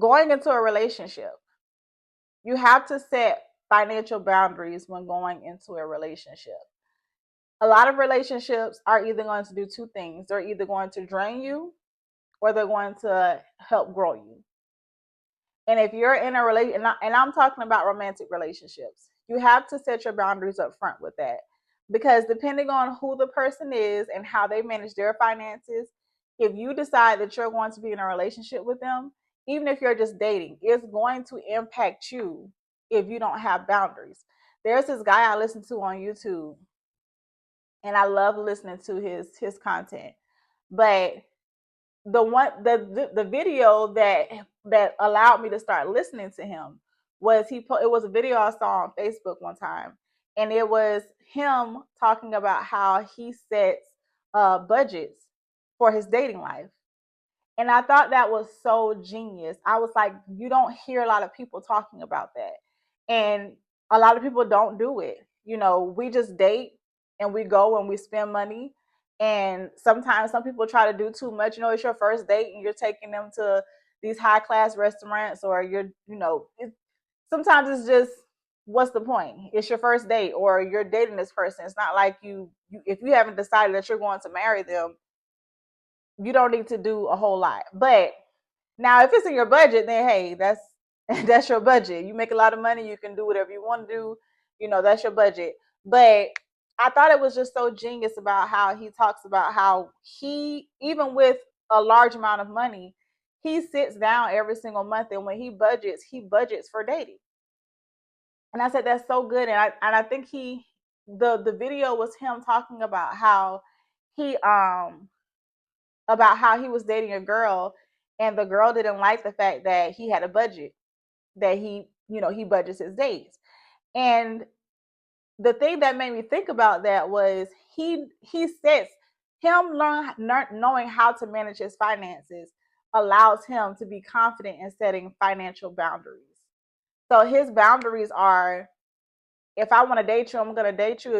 going into a relationship, you have to set financial boundaries when going into a relationship. A lot of relationships are either going to do two things. They're either going to drain you or they're going to help grow you. And if you're in a relation, and I'm talking about romantic relationships, you have to set your boundaries up front with that. Because depending on who the person is and how they manage their finances, if you decide that you're going to be in a relationship with them, even if you're just dating, it's going to impact you if you don't have boundaries. There's this guy I listen to on YouTube, and I love listening to his content. But the video that allowed me to start listening to him was it was a video I saw on Facebook one time, and it was him talking about how he sets budgets for his dating life. And I thought that was so genius. I was like, you don't hear a lot of people talking about that. And a lot of people don't do it. You know, we just date and we go and we spend money. And sometimes some people try to do too much. You know, it's your first date and you're taking them to these high class restaurants, or sometimes it's just, what's the point? It's your first date, or you're dating this person. It's not like if you haven't decided that you're going to marry them, you don't need to do a whole lot. But now, if it's in your budget, then hey, that's that's your budget. You make a lot of money, you can do whatever you want to do. You know, that's your budget. But I thought it was just so genius about how he talks about how he, even with a large amount of money, he sits down every single month, and when he budgets for dating. And I said that's so good, and I think the video was him talking he um about how he was dating a girl, and the girl didn't like the fact that he had a budget, that he budgets his dates. And the thing that made me think about that was he says knowing how to manage his finances allows him to be confident in setting financial boundaries. So his boundaries are, if I want to date you, I'm going to date you.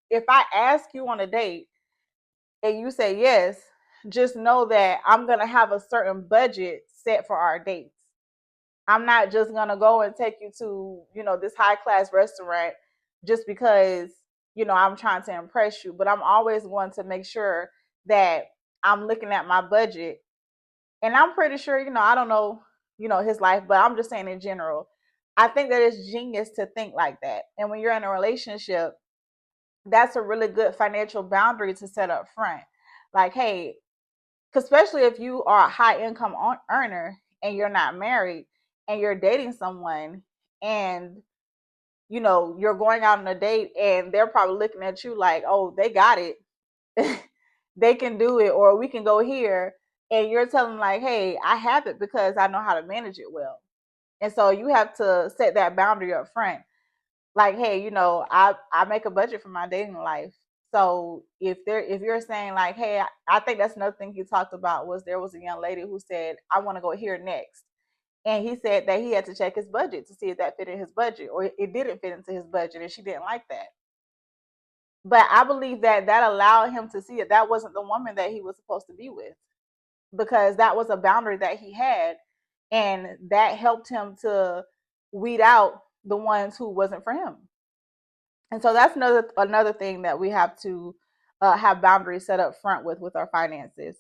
If I ask you on a date and you say yes, just know that I'm going to have a certain budget set for our dates. I'm not just going to go and take you to, this high class restaurant just because, I'm trying to impress you, but I'm always going to make sure that I'm looking at my budget. And I'm pretty sure, I don't know, his life, but I'm just saying in general, I think that it's genius to think like that. And when you're in a relationship, that's a really good financial boundary to set up front. Like, hey, especially if you are a high income earner and you're not married and you're dating someone, and you're going out on a date and they're probably looking at you like, oh, they got it. They can do it, or we can go here. And you're telling them like, hey, I have it because I know how to manage it well. And so you have to set that boundary up front. Like, hey, I make a budget for my dating life. So if you're saying like, hey, I think that's another thing he talked about, was there was a young lady who said, I want to go here next. And he said that he had to check his budget to see if that fit in his budget, or it didn't fit into his budget, and she didn't like that. But I believe that allowed him to see that wasn't the woman that he was supposed to be with, because that was a boundary that he had, and that helped him to weed out the ones who wasn't for him. And so that's another thing that we have to have boundaries set up front with our finances.